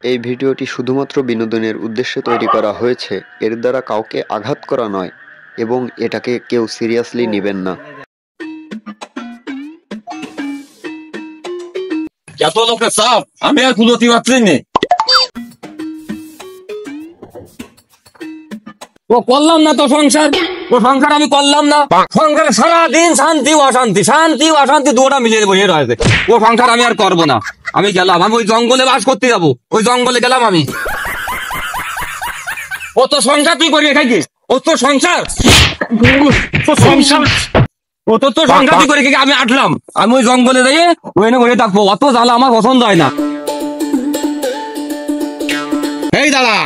এই ভিডিওটি শুধুমাত্র বিনোদনের উদ্দেশ্যে তৈরি করা হয়েছে, এর দ্বারা কাউকে আঘাত করা নয় এবং এটাকে কেউ সিরিয়াসলি নেবেন না। এত লোকের চাপ আমি আর কুলোতে পারছি না। ও করলাম না তো সংসার, ও সংসার আমি করলাম না। সংসারে সারাদিন শান্তি অশান্তি, শান্তি অশান্তি দুটা মিলিয়ে বসে রয়েছে। ও সংসার আমি আর করবো না। আমি গেলাম, আমি ওই জঙ্গলে বাস করতে যাবো। ওই জঙ্গলে গেলাম আমি। ও তো সংসার তুই করিয়ে খাইছিস, ও তো সংসার, সংসার ও তো তোর সংসার তুই করে আমি আটলাম। আমি ওই জঙ্গলে যাই ওখানে বসে থাকবো। অত জ্বালা আমার পছন্দ হয় না। এই দাদা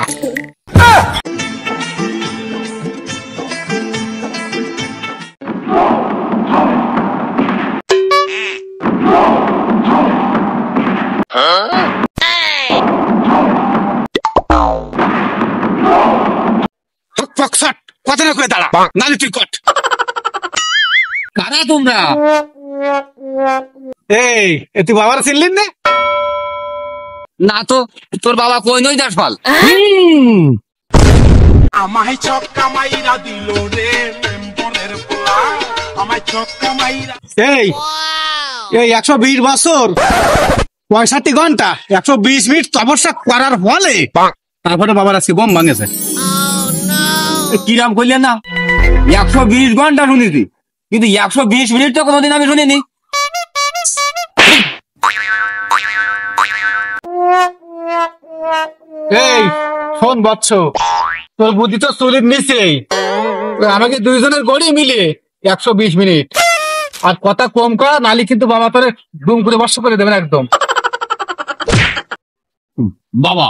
কথা না করে দাঁড়া, নালে তুই কট। কারা তোমরা? এই তুই বাবার চিনলেন না? না তো, তোর বাবা কই নই দাসপাল। আমায় ছক্কা মাইরা দিল রে মেম্বরের পোলা, আমায় ছক্কা মাইরা। এই 120 বছর 65 ঘন্টা 120 মিনিট তপস্যা করার ফলে তারপরে বাবার আজকে বোম ভাঙেছে। কিরাম করলেন না? 120 ঘন্টা শুনেছি, কিন্তু 120 মিনিট তো কোনোদিন আমি শুনিনি। এই শোন বৎস, তোর বুদ্ধি তো চুরির নিচেই। আমাকে দুইজনের গড়ি মিলে 120 মিনিট। আর কথা কম কর, নালি কিন্তু বাবা তোরে ডুম করে বর্ষ করে দেবেন একদম। বাবা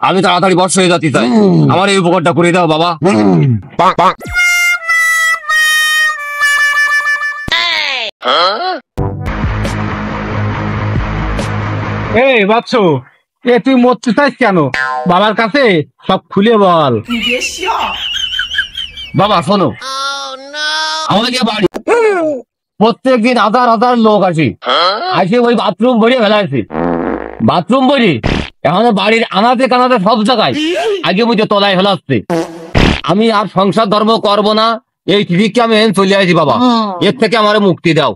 আমি তাড়াতাড়ি বর্ষ হয়ে যাচ্ছি, তাই আমার এই উপকারটা করে দাও বাবা। এই বৎস, তুই মরতে চাইস কেন? বাবার কাছে সব খুলে বল। বাবা শোনো, আমাদের বাড়ি প্রত্যেকদিন হাজার হাজার লোক আসি, ওই বাথরুম ভরিয়ে ফেলাইছি। বাথরুম ভরি এখন বাড়ির আনাতে কানাতে সব জায়গায় আগে বুঝে তলায় ফেলাচ্ছে। আমি আর সংসার ধর্ম করবো না, এই ঠিকই আমি চলে আসি বাবা। এর থেকে আমার মুক্তি দাও।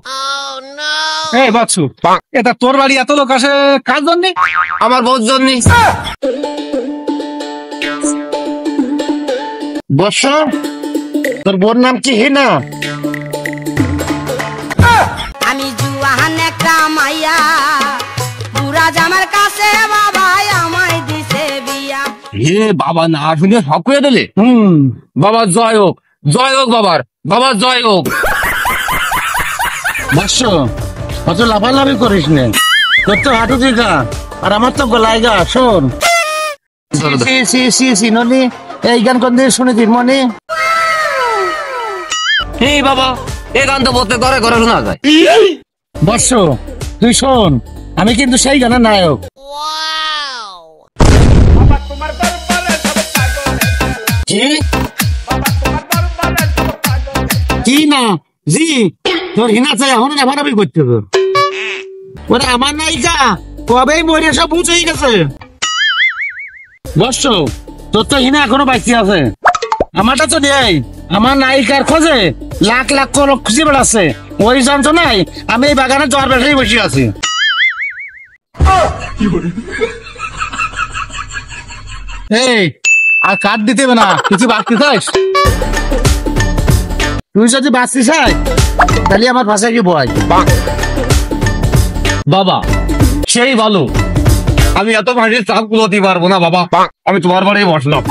এই বাচ্চু, এটা তোর বাড়ি এত লোক আসে কার জন্য? আমার বউর জন্য। বর্ষ, তোর বোর নাম কি? হিনা। আমি জুয়ান একটা মাইয়া, বুড়া জামার কাছে বাবা আমায় দিছে বিয়া। হে বাবা, না শুনে সব করে দিলে। বাবা জয় হোক, জয় হোক বাবার, বাবা জয় হোক। বর্ষ, অত লাফালাফি করিস না, তোর তো হাঁটু দিঘা আর আমার তো গলায় গা। শোন, ননি এই গান কোন দিন শুনেছিস মনে? এই বাবা, এই গান তো প্রত্যেক ঘরে ঘরে শোনা যায়। বর্ষ তুই শোন, আমি কিন্তু সেই গানের নায়ক। বাবা তোমার দরবারে সব পাগল। কি কি না জি, তোর হিনা চাই এখন লাফালাফি করতে হবে। ওরা আমার নায়িকা কবেই মরে সব বুঝেই গেছে। বর্ষ, তোর তো হিনা এখনো বাঁচি আছে, আমারটা তো নেই। আমার নায়িকার খোঁজে লাখ লাখ করে খুঁজে বেড়াচ্ছে। ওই যন্ত্রণায় আমি এই বাগানে জ্বর বেড়ে বসে আছি। এই আর কাট দিতে হবে না, কিছু বাঁচতে চাস? তুই যদি বাঁচতে চাই তাহলে আমার ভাষায় কি বয়। বাবা সেই ভালো, আমি এত মাসের চাপ গুলোতে পারবো না বাবা। আমি তোমার বাড়ি বসলাম।